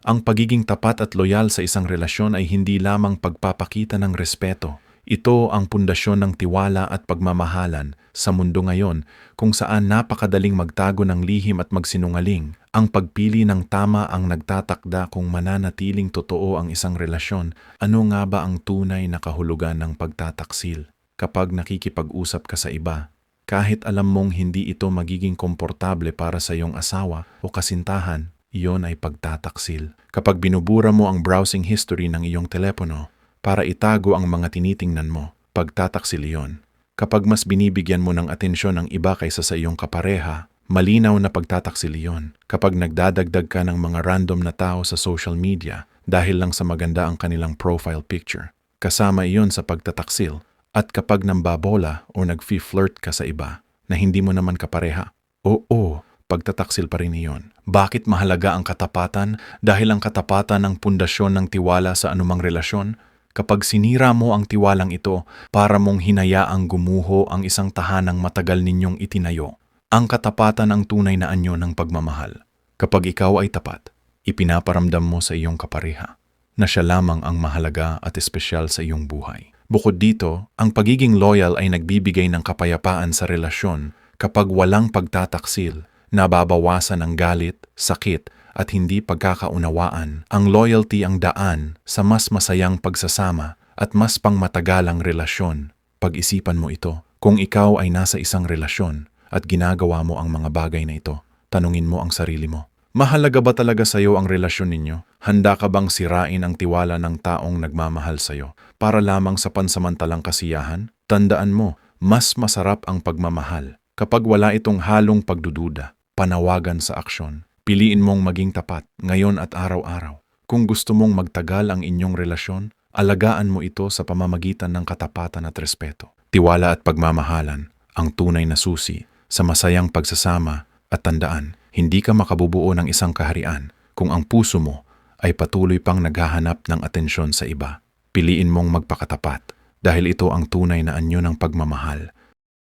Ang pagiging tapat at loyal sa isang relasyon ay hindi lamang pagpapakita ng respeto. Ito ang pundasyon ng tiwala at pagmamahalan sa mundo ngayon kung saan napakadaling magtago ng lihim at magsinungaling. Ang pagpili ng tama ang nagtatakda kung mananatiling totoo ang isang relasyon. Ano nga ba ang tunay na kahulugan ng pagtataksil? Kapag nakikipag-usap ka sa iba, kahit alam mong hindi ito magiging komportable para sa iyong asawa o kasintahan, iyon ay pagtataksil. Kapag binubura mo ang browsing history ng iyong telepono para itago ang mga tinitingnan mo, pagtataksil iyon. Kapag mas binibigyan mo ng atensyon ng iba kaysa sa iyong kapareha, malinaw na pagtataksil iyon. Kapag nagdadagdag ka ng mga random na tao sa social media dahil lang sa maganda ang kanilang profile picture, kasama iyon sa pagtataksil. At kapag nambabola o nag-flirt ka sa iba na hindi mo naman kapareha, oo, pagtataksil pa rin iyon. Bakit mahalaga ang katapatan? Dahil ang katapatan ang pundasyon ng tiwala sa anumang relasyon. Kapag sinira mo ang tiwalang ito para mong hinayaang gumuho ang isang tahanang matagal ninyong itinayo, ang katapatan ang tunay na anyo ng pagmamahal. Kapag ikaw ay tapat, ipinaparamdam mo sa iyong kapareha na siya lamang ang mahalaga at espesyal sa iyong buhay. Bukod dito, ang pagiging loyal ay nagbibigay ng kapayapaan sa relasyon. Kapag walang pagtataksil, nababawasan ang galit, sakit, at hindi pagkakaunawaan. Ang loyalty ang daan sa mas masayang pagsasama at mas pangmatagalang relasyon. Pag-isipan mo ito. Kung ikaw ay nasa isang relasyon at ginagawa mo ang mga bagay na ito, tanungin mo ang sarili mo. Mahalaga ba talaga sa iyo ang relasyon ninyo? Handa ka bang sirain ang tiwala ng taong nagmamahal sa iyo para lamang sa pansamantalang kasiyahan? Tandaan mo, mas masarap ang pagmamahal kapag wala itong halong pagdududa, panawagan sa aksyon. Piliin mong maging tapat ngayon at araw-araw. Kung gusto mong magtagal ang inyong relasyon, alagaan mo ito sa pamamagitan ng katapatan at respeto. Tiwala at pagmamahalan ang tunay na susi sa masayang pagsasama at tandaan, hindi ka makabubuo ng isang kaharian kung ang puso mo ay patuloy pang naghahanap ng atensyon sa iba. Piliin mong magpakatapat dahil ito ang tunay na anyo ng pagmamahal